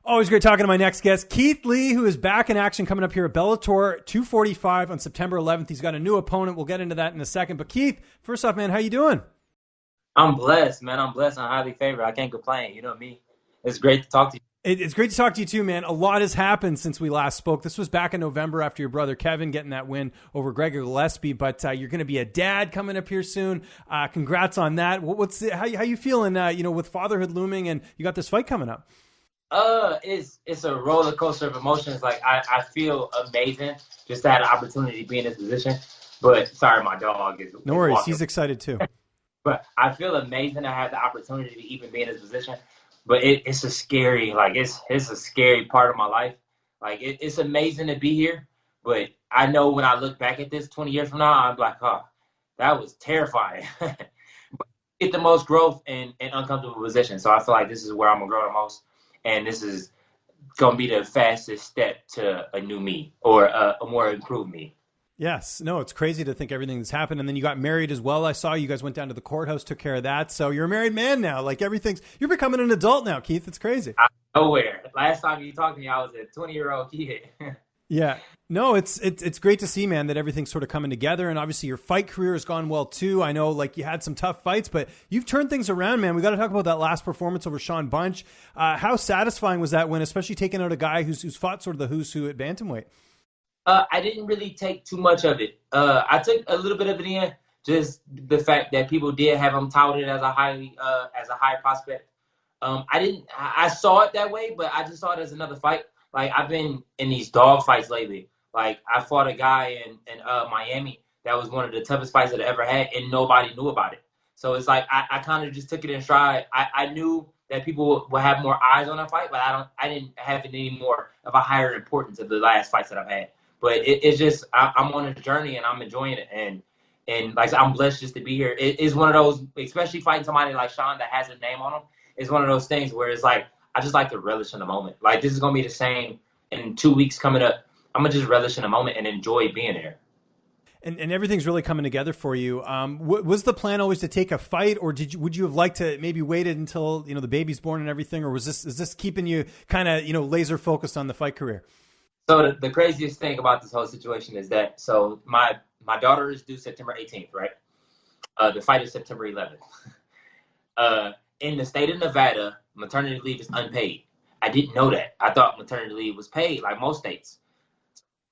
Always great talking to my next guest, Keith Lee, who is back in action coming up here at Bellator 245 on September 11th. He's got a new opponent. We'll get into that in a second. But Keith, first off, man, how you doing? I'm blessed, man. I'm blessed. I'm highly favored. I can't complain. You know me. It's great to talk to you. It's great to talk to you too, man. A lot has happened since we last spoke. This was back in November after your brother Kevin getting that win over Gregor Gillespie. But you're going to be a dad coming up here soon. Congrats on that. How you feeling? With fatherhood looming, and you got this fight coming up. It's a roller coaster of emotions. Like I feel amazing just to have the opportunity to be in this position. But sorry, my dog is no worries. walking. He's excited too. But I feel amazing to have the opportunity to even be in this position. But it's a scary, it's a scary part of my life. Like it's amazing to be here. But I know when I look back at this 20 years from now, I'm like, oh, that was terrifying. But get the most growth in uncomfortable positions. So I feel like this is where I'm gonna grow the most. And this is going to be the fastest step to a new me or a more improved me. Yes. No, it's crazy to think everything that's happened. And then you got married as well. I saw you guys went down to the courthouse, took care of that. So you're a married man now. Like you're becoming an adult now, Keith. It's crazy. Nowhere. Last time you talked to me, I was a 20-year-old kid. Yeah. No, it's great to see, man, that everything's sort of coming together. And obviously your fight career has gone well too. I know you had some tough fights, but you've turned things around, man. We got to talk about that last performance over Sean Bunch. How satisfying was that win, especially taking out a guy who's fought sort of the who's who at bantamweight? I didn't really take too much of it. I took a little bit of it in, just the fact that people did have him touted as a high prospect. I saw it that way, but I just saw it as another fight. Like I've been in these dog fights lately. Like I fought a guy in Miami that was one of the toughest fights that I ever had, and nobody knew about it. So it's like I kind of just took it in stride. I knew that people will have more eyes on that fight, but I didn't have it any more of a higher importance of the last fights that I've had. But it's just I'm on a journey and I'm enjoying it, and like I'm blessed just to be here. It's one of those, especially fighting somebody like Sean that has a name on him. It's one of those things where it's like I just like to relish in the moment. Like this is gonna be the same in 2 weeks coming up. I'm gonna just relish in the moment and enjoy being there. And everything's really coming together for you. Was the plan always to take a fight, or would you have liked to maybe waited until the baby's born and everything, or is this keeping you kind of laser focused on the fight career? So the craziest thing about this whole situation is that my daughter is due September 18th, right? The fight is September 11th. In the state of Nevada, maternity leave is unpaid. I didn't know that. I thought maternity leave was paid like most states.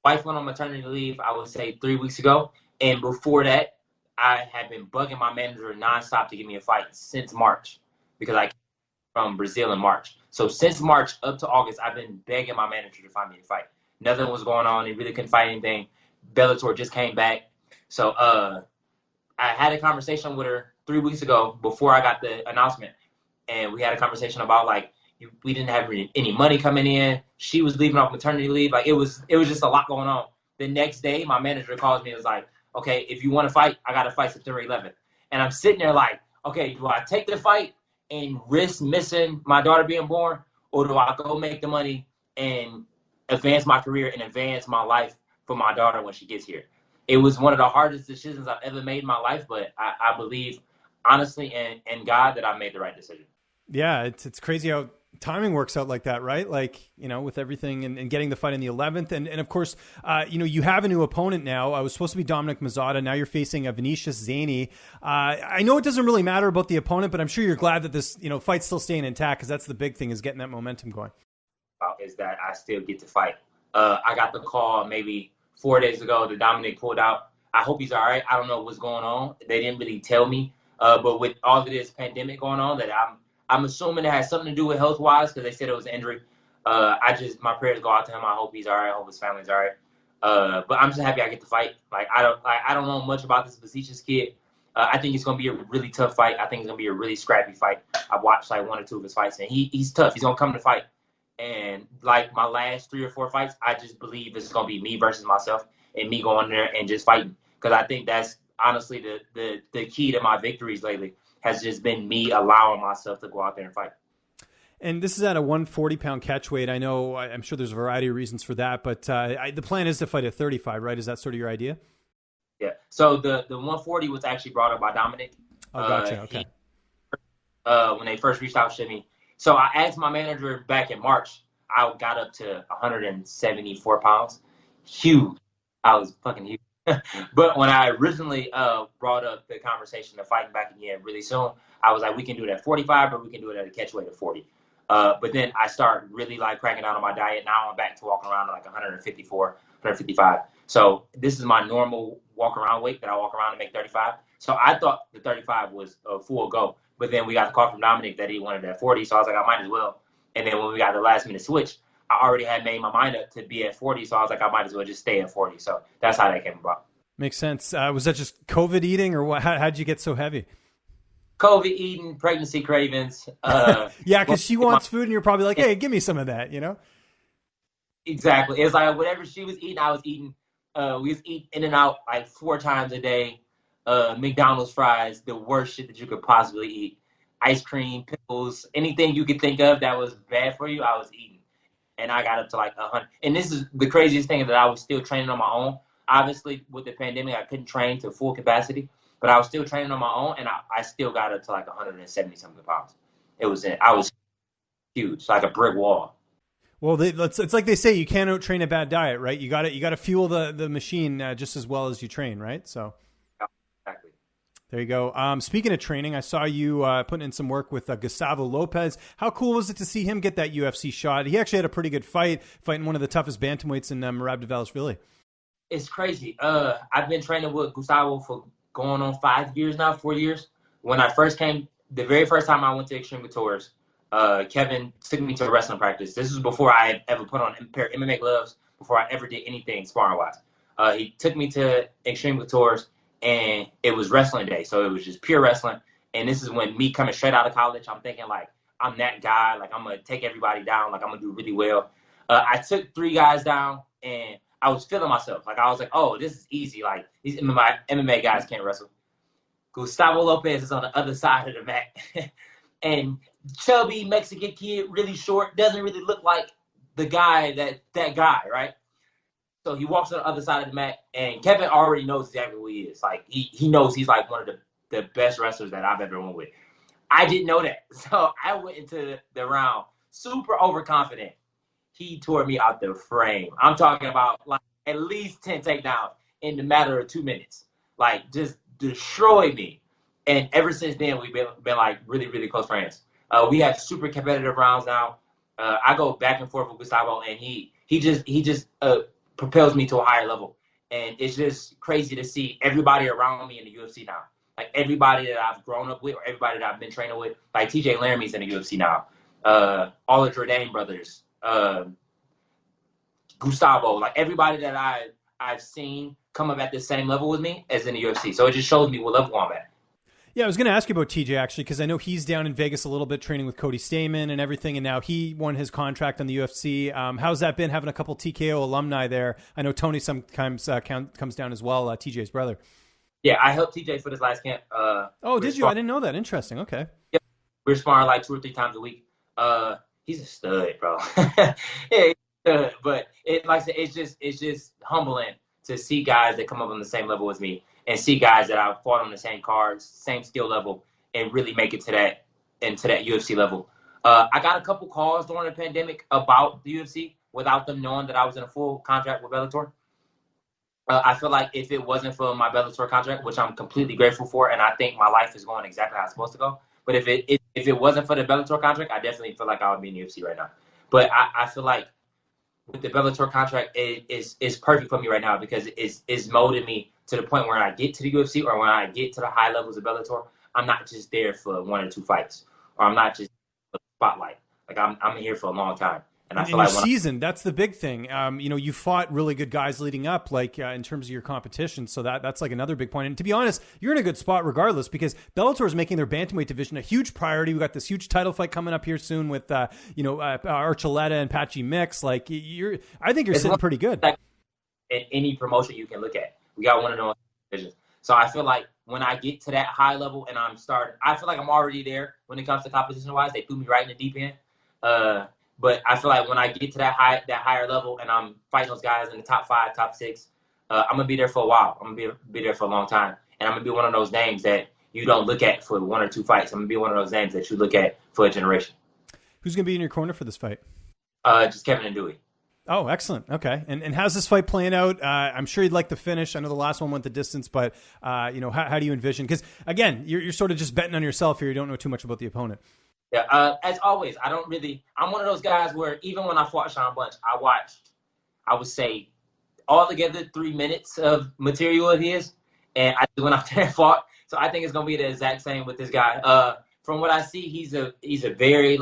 Wife went on maternity leave, I would say 3 weeks ago. And before that, I had been bugging my manager nonstop to give me a fight since March because I came from Brazil in March. So since March up to August, I've been begging my manager to find me a fight. Nothing was going on. He really couldn't fight anything. Bellator just came back. So I had a conversation with her 3 weeks ago before I got the announcement. And we had a conversation about we didn't have any money coming in. She was leaving off maternity leave. Like it was just a lot going on. The next day, my manager calls me and was like, okay, if you want to fight, I got to fight September 11th. And I'm sitting there like, okay, do I take the fight and risk missing my daughter being born? Or do I go make the money and advance my career and advance my life for my daughter when she gets here? It was one of the hardest decisions I've ever made in my life, but I believe honestly in God that I made the right decision. Yeah, it's crazy how timing works out like that, right? With everything and getting the fight in the 11th. And of course, you have a new opponent now. I was supposed to be Dominic Mazzata. Now you're facing a Vinicius Zani. I know it doesn't really matter about the opponent, but I'm sure you're glad that this, fight's still staying intact because that's the big thing is getting that momentum going. Is that I still get to fight. I got the call maybe 4 days ago that Dominic pulled out. I hope he's all right. I don't know what's going on. They didn't really tell me. But with all of this pandemic going on, that I'm assuming it has something to do with health-wise because they said it was an injury. My prayers go out to him. I hope he's all right. I hope his family's all right. But I'm just happy I get to fight. I don't know much about this Vinicius kid. I think it's gonna be a really tough fight. I think it's gonna be a really scrappy fight. I've watched 1 or 2 of his fights, and he's tough. He's gonna come to fight. And my last 3 or 4 fights, I just believe it's gonna be me versus myself and me going there and just fighting because I think that's honestly the key to my victories lately. Has just been me allowing myself to go out there and fight. And this is at a 140-pound catch weight. I know, I'm sure there's a variety of reasons for that, but the plan is to fight at 35, right? Is that sort of your idea? Yeah. So the 140 was actually brought up by Dominic. Oh, gotcha. Okay. When they first reached out to me. So I asked my manager back in March. I got up to 174 pounds. Huge. I was fucking huge. But when I originally brought up the conversation of fighting back again really soon, I was like, we can do it at 45 or we can do it at a catch weight of 40. But then I started really like cracking down on my diet. Now I'm back to walking around at like 154, 155. So this is my normal walk around weight that I walk around to make 35. So I thought the 35 was a full go. But then we got the call from Dominic that he wanted it at 40. So I was like, I might as well. And then when we got the last minute switch, I already had made my mind up to be at 40. So I was like, I might as well just stay at 40. So that's how that came about. Makes sense. Was that just COVID eating, or what? How'd you get so heavy? COVID eating, pregnancy cravings. Yeah, because she wants food, and you're probably like, hey, give me some of that, you know? Exactly. It's like whatever she was eating, I was eating. We was eating In-N-Out like 4 times a day. McDonald's fries, the worst shit that you could possibly eat. Ice cream, pickles, anything you could think of that was bad for you, I was eating. And I got up to like 100. And this is the craziest thing, that I was still training on my own. Obviously, with the pandemic, I couldn't train to full capacity, but I was still training on my own, and I still got up to like 170-something pounds. I was huge, like a brick wall. Well, it's like they say, you can't out-train a bad diet, right? You got to fuel the machine just as well as you train, right? So exactly. There you go. Speaking of training, I saw you putting in some work with Gustavo Lopez. How cool was it to see him get that UFC shot? He actually had a pretty good fight, fighting one of the toughest bantamweights in Merab Dvalishvili. It's crazy. I've been training with Gustavo for going on 5 years now, 4 years. When I first came, the very first time I went to Extreme Couture's, Kevin took me to a wrestling practice. This was before I had ever put on a pair of MMA gloves, before I ever did anything sparring-wise. He took me to Extreme Couture's, and it was wrestling day, so it was just pure wrestling. And this is when me coming straight out of college, I'm thinking, like, I'm that guy. Like, I'm going to take everybody down. Like, I'm going to do really well. I took 3 guys down, and I was feeling myself. Like, I was like, oh, this is easy. Like, these MMA guys can't wrestle. Gustavo Lopez is on the other side of the mat. And chubby Mexican kid, really short, doesn't really look like the guy, that guy, right? So he walks on the other side of the mat, and Kevin already knows exactly who he is. Like, he knows he's like one of the best wrestlers that I've ever won with. I didn't know that. So I went into the round super overconfident. He tore me out the frame. I'm talking about like at least 10 takedowns in the matter of 2 minutes. Like, just destroyed me. And ever since then, we've been like really, really close friends. We have super competitive rounds now. I go back and forth with Gustavo, and he just propels me to a higher level. And it's just crazy to see everybody around me in the UFC now. Like, everybody that I've grown up with, or everybody that I've been training with. Like, TJ Laramie's in the UFC now. All the Jourdain brothers. Gustavo, like everybody that I've seen come up at the same level with me as in the UFC. So it just shows me what level I'm at. Yeah, I was going to ask you about TJ, actually, because I know he's down in Vegas a little bit training with Cody Stamen and everything, and now he won his contract on the UFC. How's that been, having a couple TKO alumni there? I know Tony sometimes comes down as well, TJ's brother. Yeah, I helped TJ for this last camp. Did you? I didn't know that. Interesting. Okay. Yeah, we're sparring like 2 or 3 times a week. He's a stud, bro. Yeah. But like I said, it's just humbling to see guys that come up on the same level as me, and see guys that I've fought on the same cards, same skill level, and really make it to that UFC level. I got a couple calls during the pandemic about the UFC without them knowing that I was in a full contract with Bellator. I feel like if it wasn't for my Bellator contract, which I'm completely grateful for, and I think my life is going exactly how it's supposed to go, but if it wasn't for the Bellator contract, I definitely feel like I would be in the UFC right now. But I feel like with the Bellator contract, it's perfect for me right now, because it's molded me to the point where I get to the UFC, or when I get to the high levels of Bellator, I'm not just there for 1 or 2 fights, or I'm not just for the spotlight. Like, I'm here for a long time. And I feel like seasoned, that's the big thing. You fought really good guys leading up, like in terms of your competition. So that's like another big point. And to be honest, you're in a good spot regardless, because Bellator is making their bantamweight division a huge priority. We got this huge title fight coming up here soon with Archuleta and Patchy Mix. Like, I think you're sitting pretty good. Like, in any promotion you can look at, we got one of those divisions. So I feel like when I get to that high level and I feel like I'm already there when it comes to competition wise. They threw me right in the deep end. But I feel like when I get to that higher level and I'm fighting those guys in the top 5, top 6, I'm going to be there for a while. I'm going to be there for a long time. And I'm going to be one of those names that you don't look at for 1 or 2 fights. I'm going to be one of those names that you look at for a generation. Who's going to be in your corner for this fight? Just Kevin and Dewey. Oh, excellent. Okay. And how's this fight playing out? I'm sure you'd like the finish. I know the last one went the distance, but, how do you envision? Because, again, you're sort of just betting on yourself here. You don't know too much about the opponent. Yeah, as always, I'm one of those guys where even when I fought Sean Bunch, I would say, altogether 3 minutes of material of his, and I went out there and fought. So I think it's going to be the exact same with this guy. From what I see, he's a very,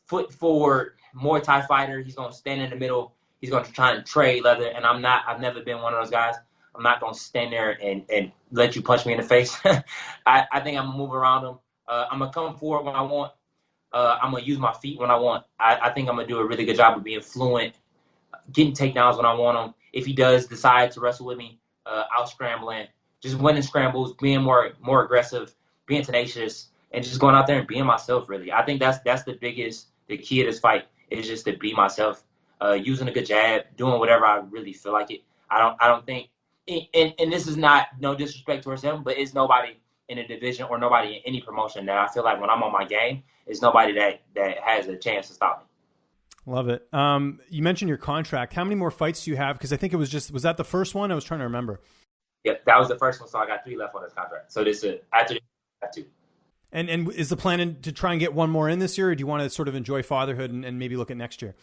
foot forward Muay Thai fighter. He's going to stand in the middle. He's going to try and trade leather, and I've never been one of those guys. I'm not going to stand there and let you punch me in the face. I think I'm going to move around him. I'm going to come forward when I want. I'm going to use my feet when I want. I think I'm going to do a really good job of being fluent, getting takedowns when I want them. If he does decide to wrestle with me, out scrambling, just winning scrambles, being more aggressive, being tenacious, and just going out there and being myself, really. I think that's the key of this fight is just to be myself, using a good jab, doing whatever I really feel like it. I don't think, and this is not no disrespect towards him, but it's nobody in a division or nobody in any promotion that I feel like when I'm on my game, is nobody that has a chance to stop me. Love it. You mentioned your contract. How many more fights do you have? Because I think was that the first one? I was trying to remember. Yep, that was the first one, so I got 3 left on this contract. So after this, I got 2. And is the plan to try and get one more in this year, or do you want to sort of enjoy fatherhood and maybe look at next year?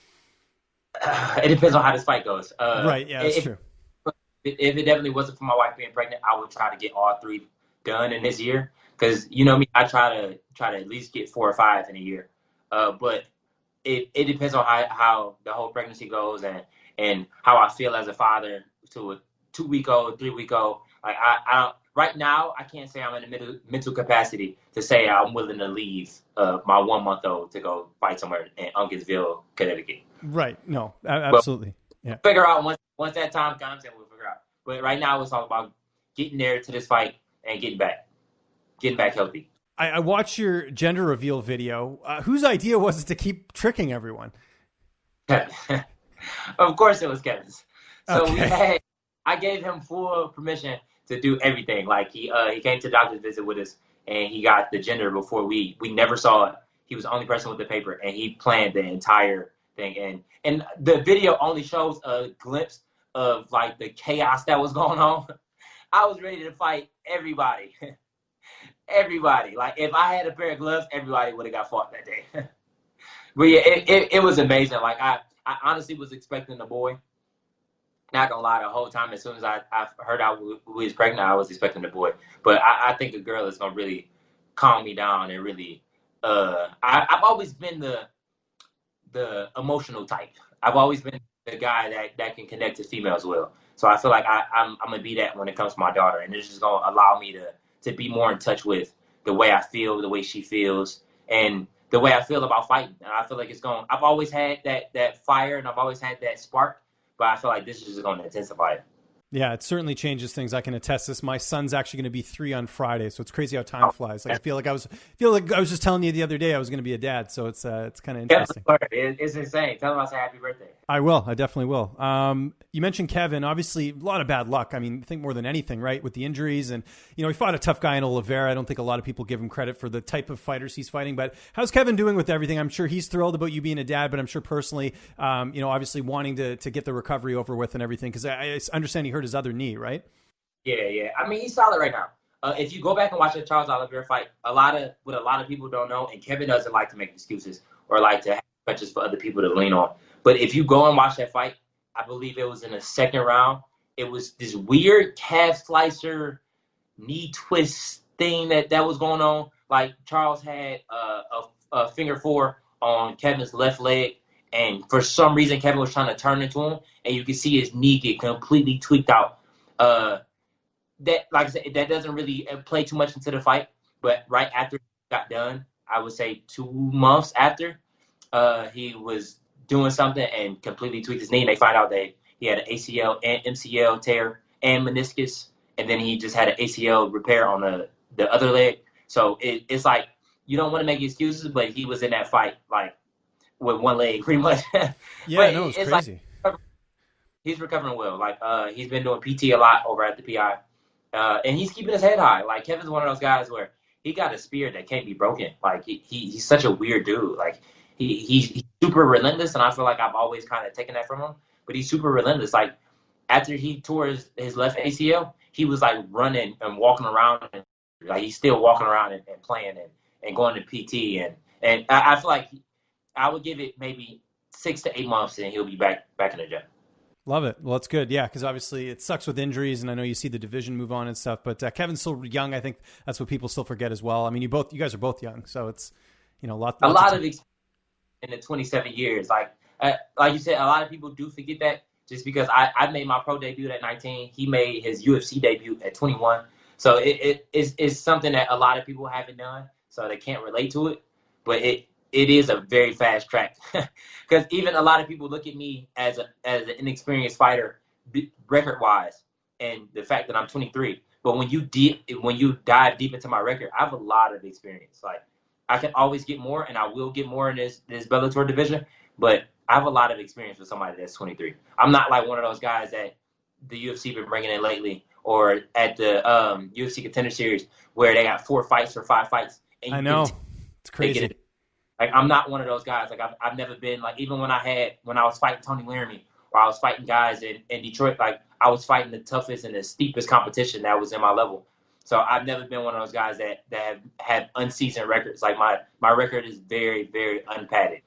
It depends on how this fight goes. Right, yeah, that's true. If it definitely wasn't for my wife being pregnant, I would try to get all 3 done in this year. Because, you know me, I try to at least get 4 or 5 in a year. But it depends on how the whole pregnancy goes and how I feel as a father to a 2-week-old, 3-week-old. Like I right now, I can't say I'm in the mental capacity to say I'm willing to leave my 1-month-old to go fight somewhere in Uncasville, Connecticut. Right. No, absolutely. But figure out once that time comes, and we'll figure out. But right now, it's all about getting there to this fight and getting back healthy. I watched your gender reveal video. Whose idea was it to keep tricking everyone? Of course, it was Kevin's. So okay. I gave him full permission to do everything. Like he came to the doctor's visit with us, and he got the gender before we never saw it. He was the only person with the paper, and he planned the entire thing. And the video only shows a glimpse of like the chaos that was going on. I was ready to fight everybody. Everybody. Like if I had a pair of gloves, everybody would have got fought that day. But yeah, it was amazing. Like I honestly was expecting a boy. Not gonna lie, the whole time as soon as I heard I was pregnant, I was expecting a boy. But I think a girl is gonna really calm me down and really. I've always been the emotional type. I've always been the guy that can connect to females well. So I feel like I'm gonna be that when it comes to my daughter, and it's just gonna allow me to be more in touch with the way I feel, the way she feels, and the way I feel about fighting. And I feel like I've always had that fire, and I've always had that spark. But I feel like this is just going to intensify it. Yeah, it certainly changes things. I can attest this. My son's actually going to be 3 on Friday, so it's crazy how time flies. Like I feel like I was just telling you the other day I was going to be a dad, so it's kind of interesting. It's insane. Tell him I say happy birthday. I will. I definitely will. You mentioned Kevin. Obviously, a lot of bad luck. I mean, I think more than anything, right, with the injuries, and he fought a tough guy in Oliveira. I don't think a lot of people give him credit for the type of fighters he's fighting. But how's Kevin doing with everything? I'm sure he's thrilled about you being a dad, but I'm sure personally, obviously wanting to get the recovery over with and everything, because I understand he hurt his other knee, right? Yeah. I mean, he's solid right now. If you go back and watch the Charles Oliveira fight, what a lot of people don't know, and Kevin doesn't like to make excuses or like to have crutches for other people to lean on. But if you go and watch that fight, I believe it was in the second round. It was this weird calf slicer knee twist thing that was going on. Like Charles had a finger 4 on Kevin's left leg, and for some reason Kevin was trying to turn into him, and you could see his knee get completely tweaked out. That, like I said, that doesn't really play too much into the fight. But right after it got done, I would say 2 months after, he was doing something and completely tweaked his knee. And they find out that he had an ACL and MCL tear and meniscus, and then he just had an ACL repair on the other leg. So it's like you don't want to make excuses, but he was in that fight like with one leg pretty much. Yeah, no, it's crazy. Like, he's recovering well. Like he's been doing PT a lot over at the PI, and he's keeping his head high. Like Kevin's one of those guys where he got a spirit that can't be broken. Like he's such a weird dude. Like He's super relentless, and I feel like I've always kind of taken that from him. But he's super relentless. Like after he tore his left ACL, he was like running and walking around, and like he's still walking around and playing and going to PT, and I feel like I would give it maybe 6 to 8 months, and he'll be back in the gym. Love it. Well, it's good. Yeah, because obviously it sucks with injuries, and I know you see the division move on and stuff, but Kevin's still young. I think that's what people still forget as well. I mean, you guys are both young, so it's, a lot of experience in the 27 years. Like you said, a lot of people do forget that just because I made my pro debut at 19. He made his UFC debut at 21. So it's something that a lot of people haven't done, so they can't relate to it. But it is a very fast track, because even a lot of people look at me as an inexperienced fighter, record wise, and the fact that I'm 23. But when you dive deep into my record, I have a lot of experience. Like I can always get more, and I will get more in this Bellator division. But I have a lot of experience with somebody that's 23. I'm not like one of those guys that the UFC been bringing in lately, or at the UFC Contender Series where they got 4 fights or 5 fights. And I know, it's crazy. Like I'm not one of those guys. Like I've never been like, even when I was fighting Tony Laramie, or I was fighting guys in Detroit, like I was fighting the toughest and the steepest competition that was in my level. So I've never been one of those guys that have had unseasoned records. Like my record is very, very unpadded.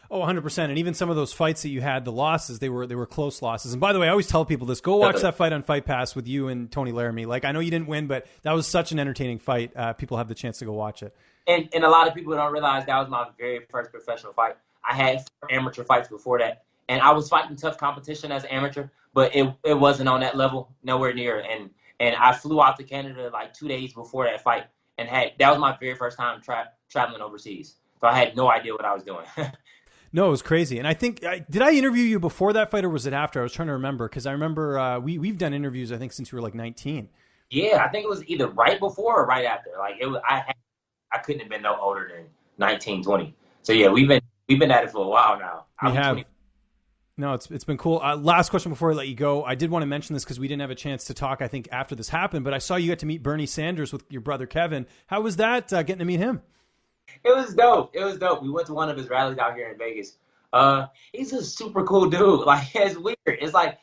Oh, 100%. And even some of those fights that you had, the losses, they were close losses. And by the way, I always tell people this: go watch that fight on Fight Pass with you and Tony Laramie. Like, I know you didn't win, but that was such an entertaining fight. People have the chance to go watch it. And a lot of people don't realize that was my very first professional fight. I had 4 amateur fights before that, and I was fighting tough competition as an amateur, but it wasn't on that level, nowhere near. And I flew out to Canada like 2 days before that fight, and that was my very first time traveling overseas. So I had no idea what I was doing. No, it was crazy. And I think, did I interview you before that fight, or was it after? I was trying to remember, because I remember we've done interviews, I think, since you were like 19. Yeah, I think it was either right before or right after. Like I couldn't have been no older than 19, 20. So yeah, we've been at it for a while now. We have. 20. No, it's been cool. Last question before I let you go. I did want to mention this because we didn't have a chance to talk, I think, after this happened, but I saw you got to meet Bernie Sanders with your brother Kevin. How was that, getting to meet him? It was dope. We went to one of his rallies out here in Vegas. He's a super cool dude. Like, it's weird. It's like,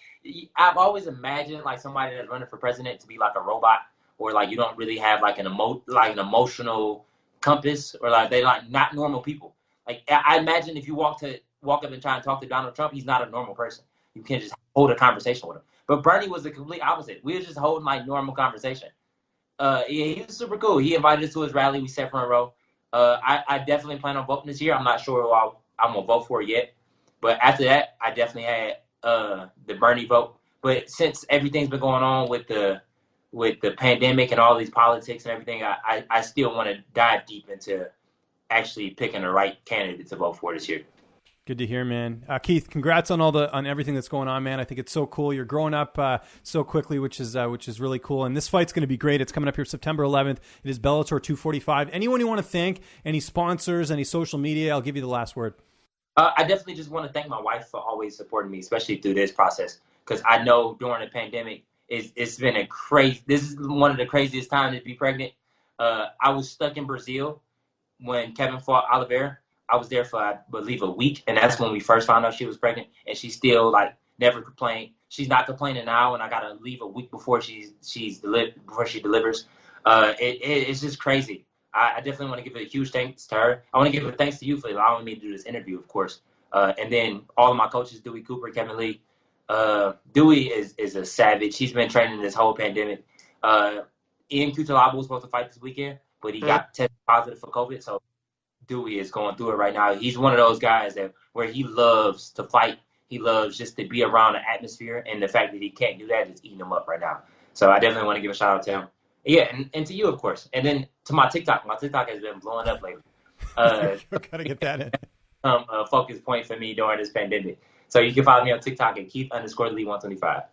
I've always imagined like somebody that's running for president to be like a robot, or like you don't really have like an emotional compass, or like they like not normal people. Like I imagine if you walk up and try and talk to Donald Trump, he's not a normal person. You can't just hold a conversation with him. But Bernie was the complete opposite. We were just holding like normal conversation. Yeah, he was super cool. He invited us to his rally. We sat front row. I definitely plan on voting this year. I'm not sure who I'm going to vote for yet. But after that, I definitely had the Bernie vote. But since everything's been going on with the pandemic and all these politics and everything, I still want to dive deep into actually picking the right candidate to vote for this year. Good to hear, man. Keith, congrats on everything that's going on, man. I think it's so cool. You're growing up so quickly, which is really cool. And this fight's going to be great. It's coming up here September 11th. It is Bellator 245. Anyone you want to thank, any sponsors, any social media, I'll give you the last word. I definitely just want to thank my wife for always supporting me, especially through this process, because I know during the pandemic, it's been this is one of the craziest times to be pregnant. I was stuck in Brazil when Kevin fought Oliveira. I was there for, I believe, a week, and that's when we first found out she was pregnant, and she still, like, never complained. She's not complaining now, and I got to leave a week before she delivers. It's just crazy. I definitely want to give a huge thanks to her. I want to give a thanks to you for allowing me to do this interview, of course. And then all of my coaches, Dewey Cooper, Kevin Lee. Dewey is a savage. He's been training this whole pandemic. Ian Cutelaba was supposed to fight this weekend, but he got tested positive for COVID, so Dewey is going through it right now. He's one of those guys where he loves to fight. He loves just to be around the atmosphere, and the fact that he can't do that is eating him up right now. So I definitely want to give a shout out to him. Yeah, and to you, of course. And then to my TikTok. My TikTok has been blowing up lately. Gotta get that in. A focus point for me during this pandemic. So you can follow me on TikTok at Keith_Lee125.